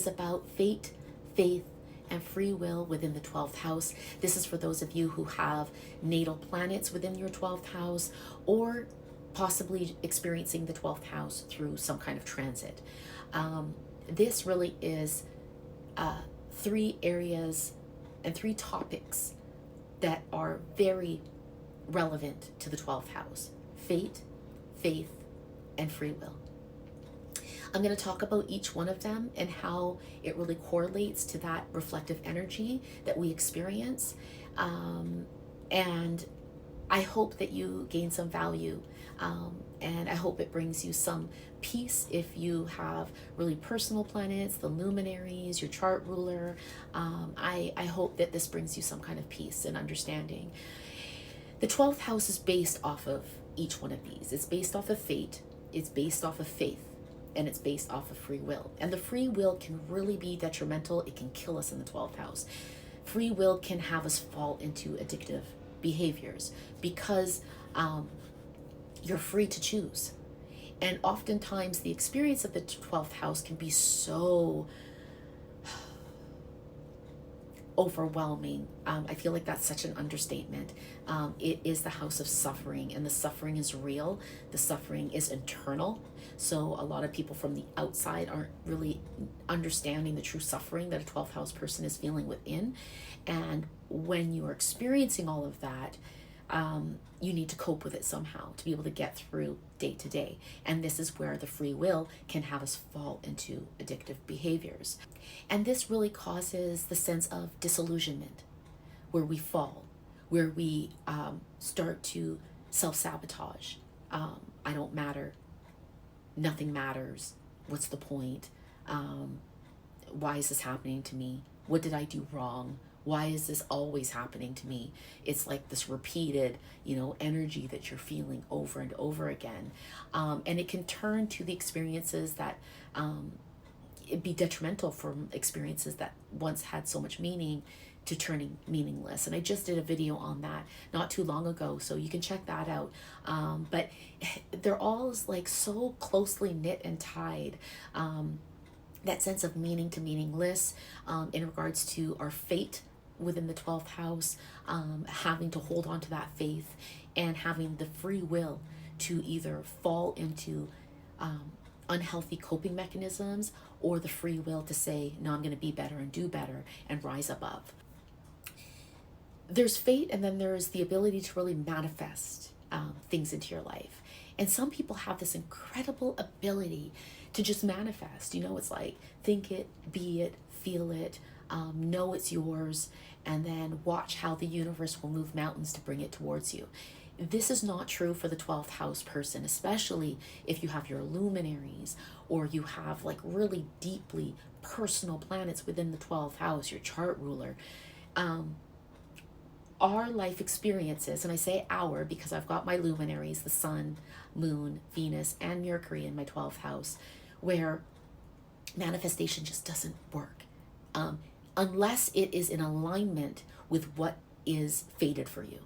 is about fate, faith, and free will within the 12th house. This is for those of you who have natal planets within your 12th house, or possibly experiencing the 12th house through some kind of transit. This really is 3 areas and 3 topics that are very relevant to the 12th house: fate, faith, and free will. I'm going to talk about each one of them and how it really correlates to that reflective energy that we experience. And I hope that you gain some value, and I hope it brings you some peace if you have really personal planets, the luminaries, your chart ruler. I hope that this brings you some kind of peace and understanding. The 12th house is based off of each one of these. It's based off of fate, it's based off of faith, and it's based off of free will. And the free will can really be detrimental. It can kill us in the 12th house. Free will can have us fall into addictive behaviors because you're free to choose. And oftentimes the experience of the 12th house can be so overwhelming. I feel like that's such an understatement. It is the house of suffering, and the suffering is real. The suffering is internal. So a lot of people from the outside aren't really understanding the true suffering that a 12th house person is feeling within. And when you are experiencing all of that, you need to cope with it somehow to be able to get through day to day. And this is where the free will can have us fall into addictive behaviors. And this really causes the sense of disillusionment, where we fall, where we start to self-sabotage. I don't matter. Nothing matters. What's the point? Why is this happening to me? What did I do wrong? Why is this always happening to me? It's like this repeated, energy that you're feeling over and over again. And it can turn to the experiences that it'd be detrimental from experiences that once had so much meaning to turning meaningless. And I just did a video on that not too long ago, so you can check that out. But they're all like so closely knit and tied. That sense of meaning to meaningless in regards to our fate within the 12th house, having to hold on to that faith, and having the free will to either fall into unhealthy coping mechanisms, or the free will to say, no, I'm going to be better and do better and rise above. There's fate, and then there's the ability to really manifest things into your life. And some people have this incredible ability to just manifest. It's like, think it, be it, feel it, know it's yours, and then watch how the universe will move mountains to bring it towards you. This is not true for the 12th house person, especially if you have your luminaries, or you have like really deeply personal planets within the 12th house, your chart ruler. Our life experiences, and I say our because I've got my luminaries, the sun, moon, Venus, and Mercury in my 12th house, where manifestation just doesn't work unless it is in alignment with what is fated for you,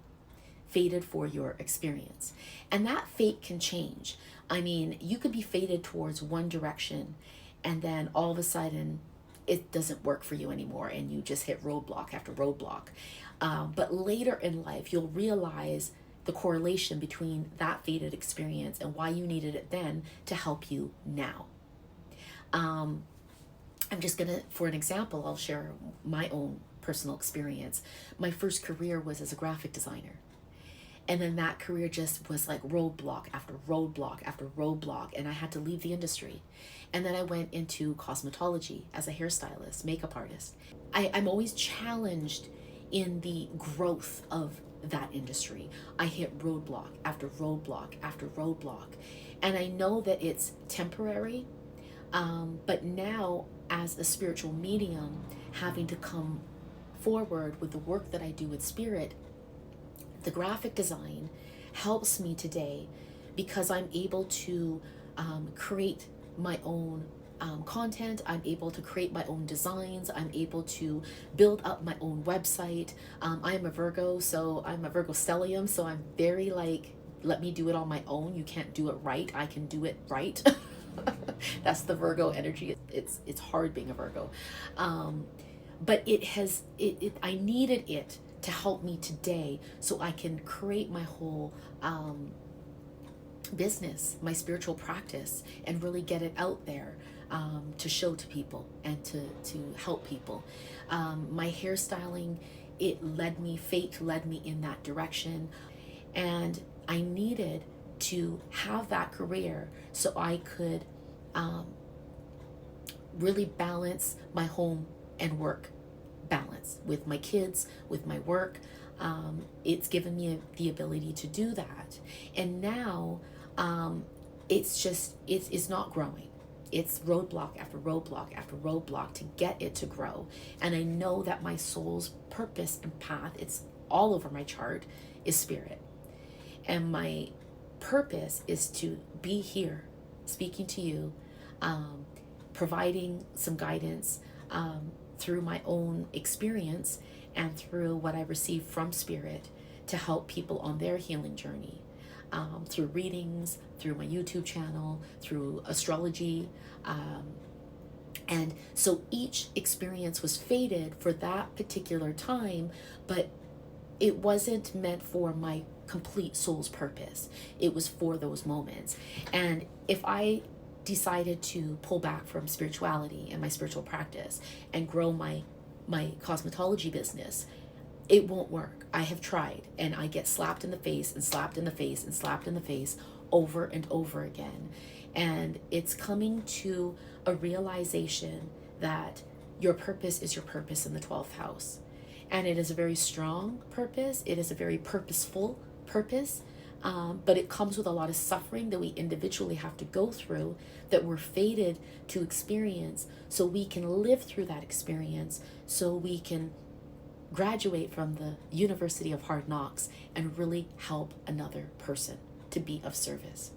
fated for your experience. And that fate can change. I mean, you could be fated towards one direction, and then all of a sudden it doesn't work for you anymore, and you just hit roadblock after roadblock. But later in life, you'll realize the correlation between that fated experience and why you needed it then to help you now. I'm just gonna, for an example, I'll share my own personal experience. My first career was as a graphic designer. And then that career just was like roadblock after roadblock after roadblock, and I had to leave the industry. And then I went into cosmetology as a hairstylist, makeup artist. I'm always challenged in the growth of that industry. I hit roadblock after roadblock after roadblock. And I know that it's temporary, but now as a spiritual medium, having to come forward with the work that I do with spirit, the graphic design helps me today because I'm able to create my own content. I'm able to create my own designs. I'm able to build up my own website. I am a Virgo, so I'm a Virgo stellium, so I'm very like, let me do it on my own. You can't do it right. I can do it right. That's the Virgo energy. It's hard being a Virgo. But I needed it to help me today so I can create my whole business, my spiritual practice, and really get it out there, to show to people and to help people. My hairstyling, fate led me in that direction. And I needed to have that career so I could really balance my home and work balance with my kids, with my work. It's given me the ability to do that. And now it's not growing. It's roadblock after roadblock after roadblock to get it to grow. And I know that my soul's purpose and path, it's all over my chart, is spirit. And my purpose is to be here speaking to you, providing some guidance through my own experience and through what I receive from spirit to help people on their healing journey, through readings, through my YouTube channel, through astrology. And so each experience was fated for that particular time, but it wasn't meant for my complete soul's purpose. It was for those moments. And if I decided to pull back from spirituality and my spiritual practice and grow my cosmetology business, it won't work. I have tried, and I get slapped in the face and slapped in the face and slapped in the face over and over again. And it's coming to a realization that your purpose is your purpose in the 12th house. And it is a very strong purpose. It is a very purposeful purpose. But it comes with a lot of suffering that we individually have to go through, that we're fated to experience, so we can live through that experience, so we can graduate from the University of Hard Knocks and really help another person to be of service.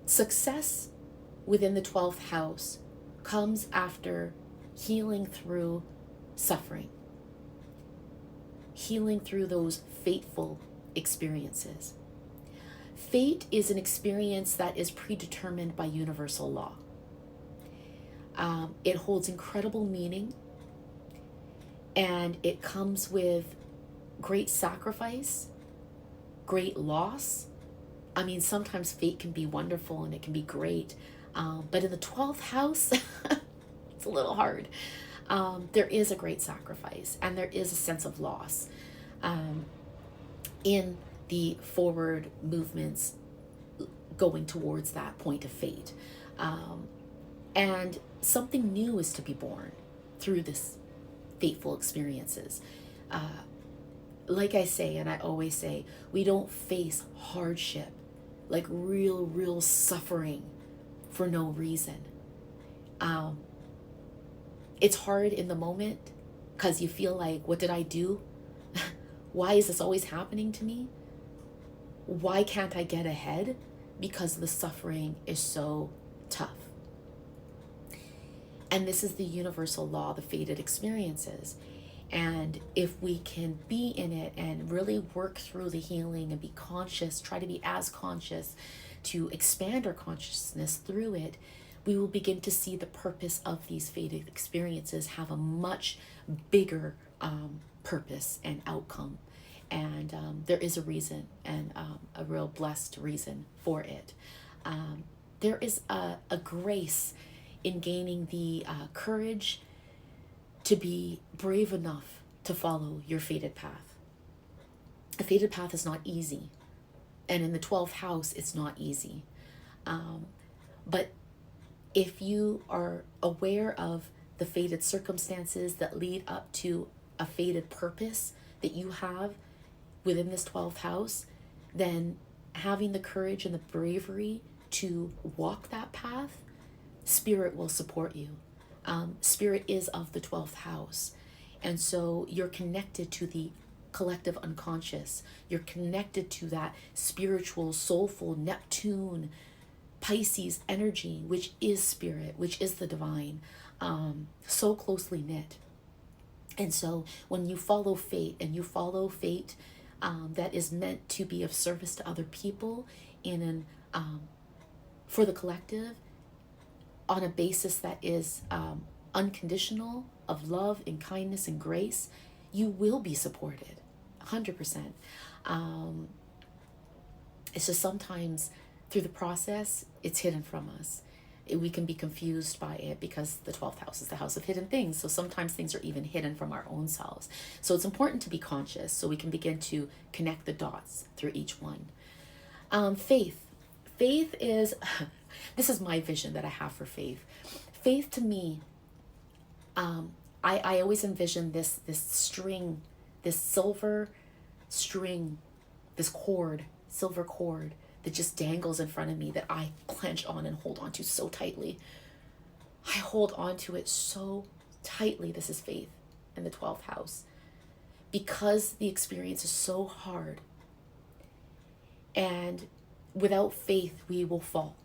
Success within the 12th house comes after healing through suffering, healing through those fateful experiences. Fate is an experience that is predetermined by universal law. It holds incredible meaning, and it comes with great sacrifice, great loss. I mean, sometimes fate can be wonderful and it can be great, but in the 12th house, it's a little hard. There is a great sacrifice, and there is a sense of loss in the forward movements going towards that point of fate. And something new is to be born through this fateful experiences. Like I say, and I always say, we don't face hardship, like real suffering, for no reason. It's hard in the moment because you feel like, what did I do? Why is this always happening to me? Why can't I get ahead? Because the suffering is so tough. And this is the universal law, the fated experiences. And if we can be in it and really work through the healing and be conscious, try to be as conscious to expand our consciousness through it, we will begin to see the purpose of these fated experiences have a much bigger purpose and outcome. And there is a reason, and a real blessed reason for it. There is a grace in gaining the courage to be brave enough to follow your fated path. A fated path is not easy. And in the 12th house, it's not easy. But if you are aware of the fated circumstances that lead up to a fated purpose that you have within this 12th house, then having the courage and the bravery to walk that path, spirit will support you. Spirit is of the 12th house. And so you're connected to the collective unconscious. You're connected to that spiritual, soulful Neptune, Pisces energy, which is spirit, which is the divine, so closely knit. And so when you follow fate, and you follow fate that is meant to be of service to other people for the collective, on a basis that is unconditional, of love and kindness and grace, you will be supported 100%. It's just sometimes through the process, it's hidden from us. We can be confused by it because the 12th house is the house of hidden things. So sometimes things are even hidden from our own selves. So it's important to be conscious so we can begin to connect the dots through each one. Faith. Faith is, this is my vision that I have for faith. Faith to me, I always envision this string, this silver string, this cord, silver cord that just dangles in front of me that I clench on and hold on to so tightly. I hold on to it so tightly. This is faith in the 12th house. Because the experience is so hard. And without faith, we will fall.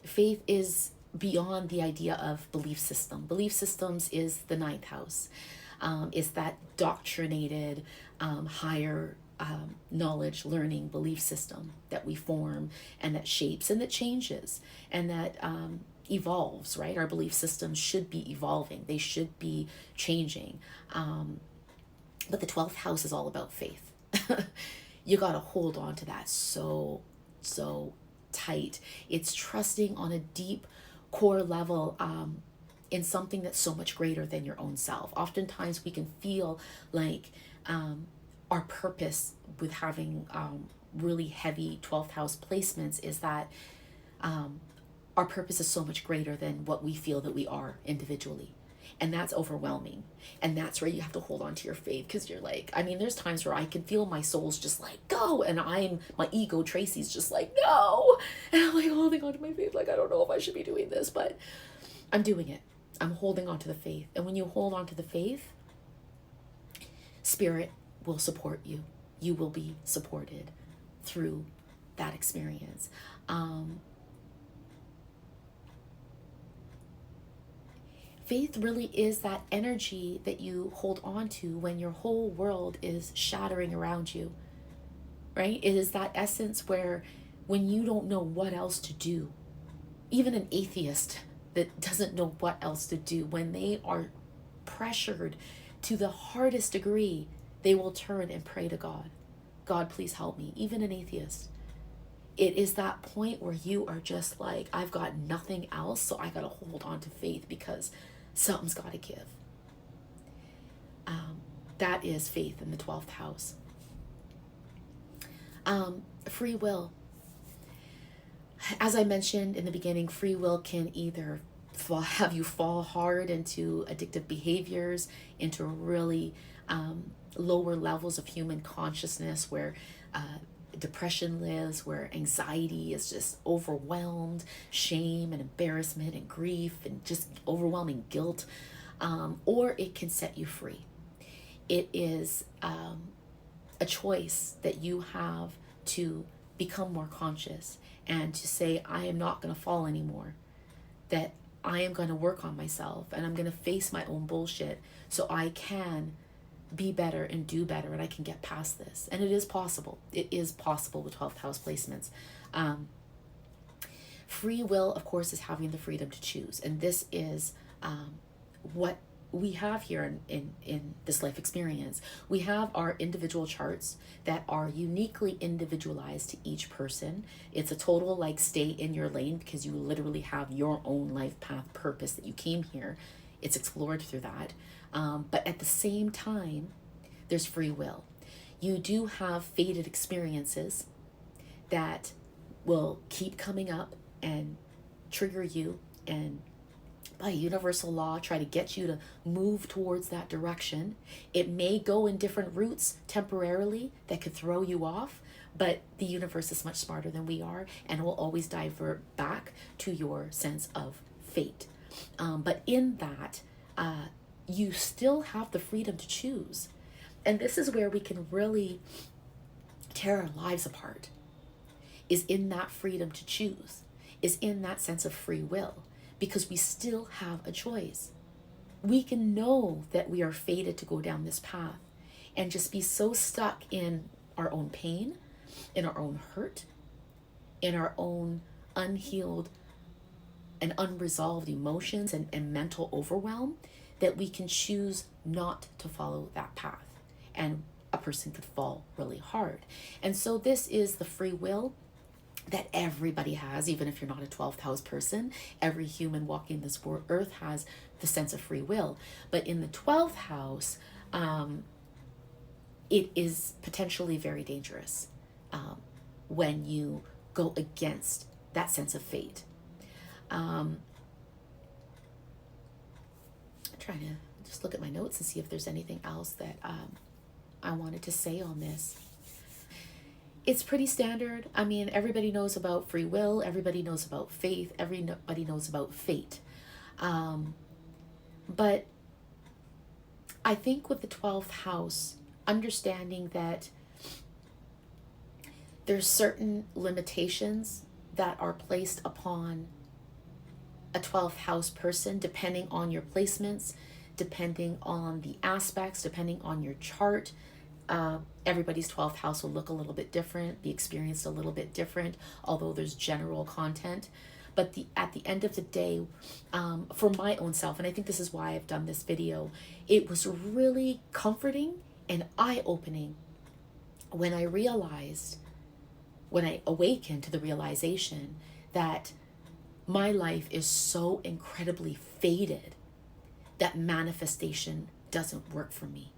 Faith is beyond the idea of belief system. Belief systems is the 9th house. Is that doctrinated, higher knowledge, learning, belief system that we form and that shapes and that changes and that evolves, right? Our belief systems should be evolving. They should be changing. But the 12th house is all about faith. You got to hold on to that so tight. It's trusting on a deep core level in something that's so much greater than your own self. Oftentimes we can feel like our purpose with having really heavy 12th house placements is that our purpose is so much greater than what we feel that we are individually. And that's overwhelming. And that's where you have to hold on to your faith, because you're like, I mean, there's times where I can feel my soul's just like, go. And my ego, Tracy's just like, no. And I'm like holding on to my faith. Like, I don't know if I should be doing this, but I'm doing it. I'm holding on to the faith. And when you hold on to the faith, Spirit will support you. You will be supported through that experience. Faith really is that energy that you hold on to when your whole world is shattering around you, right? It is that essence where when you don't know what else to do, even an atheist that doesn't know what else to do, when they are pressured to the hardest degree, they will turn and pray to God. God, please help me. Even an atheist. It is that point where you are just like, I've got nothing else, so I got to hold on to faith because something's got to give. That is faith in the 12th house. Free will. As I mentioned in the beginning, free will can either have you fall hard into addictive behaviors, into really lower levels of human consciousness where depression lives, where anxiety is just overwhelmed, shame and embarrassment and grief and just overwhelming guilt, or it can set you free. It is a choice that you have to become more conscious and to say, I am not going to fall anymore, that I am going to work on myself and I'm going to face my own bullshit so I can be better and do better and I can get past this. And it is possible. It is possible with 12th house placements. Free will, of course, is having the freedom to choose. And this is what we have here in this life experience. We have our individual charts that are uniquely individualized to each person. It's a total like stay in your lane because you literally have your own life path purpose that you came here. It's explored through that. But at the same time, there's free will. You do have fated experiences that will keep coming up and trigger you and by universal law try to get you to move towards that direction. It may go in different routes temporarily that could throw you off, but the universe is much smarter than we are and will always divert back to your sense of fate. But in that, you still have the freedom to choose. And this is where we can really tear our lives apart, is in that freedom to choose, is in that sense of free will, because we still have a choice. We can know that we are fated to go down this path and just be so stuck in our own pain, in our own hurt, in our own unhealed and unresolved emotions and mental overwhelm, that we can choose not to follow that path. And a person could fall really hard. And so this is the free will that everybody has, even if you're not a 12th house person. Every human walking this earth has the sense of free will. But in the 12th house, it is potentially very dangerous when you go against that sense of fate. I'm trying to just look at my notes and see if there's anything else that I wanted to say on this. It's pretty standard. I mean, everybody knows about free will. Everybody knows about faith. Everybody knows about fate. But I think with the 12th house, understanding that there's certain limitations that are placed upon a 12th house person, depending on your placements, depending on the aspects, depending on your chart. Everybody's 12th house will look a little bit different, be experienced a little bit different, although there's general content. But at the end of the day, for my own self, and I think this is why I've done this video, it was really comforting and eye-opening when I awakened to the realization that my life is so incredibly fated that manifestation doesn't work for me.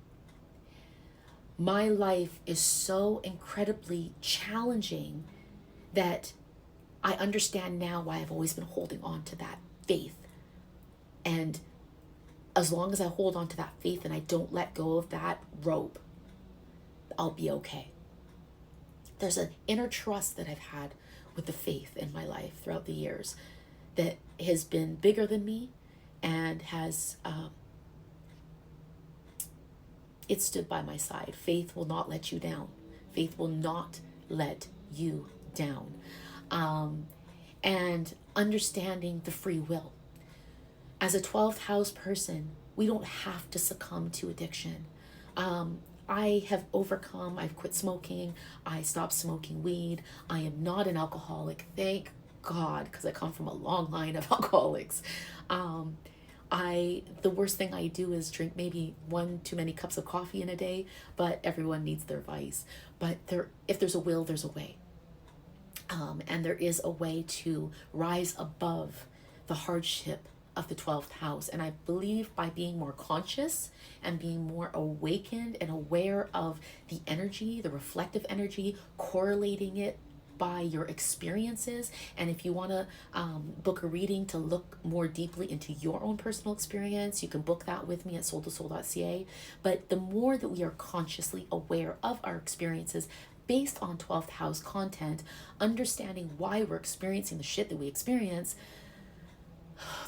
My life is so incredibly challenging that I understand now why I've always been holding on to that faith. And as long as I hold on to that faith and I don't let go of that rope, I'll be okay. There's an inner trust that I've had with the faith in my life throughout the years that has been bigger than me and has it stood by my side. Faith will not let you down. Faith will not let you down. And understanding the free will. As a 12th house person, we don't have to succumb to addiction. I have overcome, I've quit smoking, I stopped smoking weed, I am not an alcoholic, thank God, because I come from a long line of alcoholics. The worst thing I do is drink maybe 1 too many cups of coffee in a day, but everyone needs their vice. But if there's a will, there's a way. And there is a way to rise above the hardship of the 12th house. And I believe by being more conscious and being more awakened and aware of the energy, the reflective energy, correlating it by your experiences. And if you want to book a reading to look more deeply into your own personal experience, you can book that with me at soul2soul.ca. But the more that we are consciously aware of our experiences based on 12th house content, understanding why we're experiencing the shit that we experience,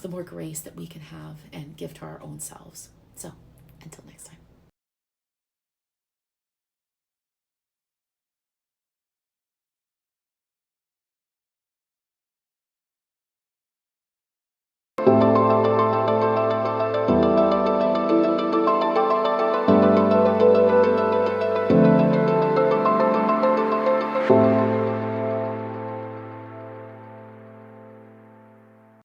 the more grace that we can have and give to our own selves. So until next time.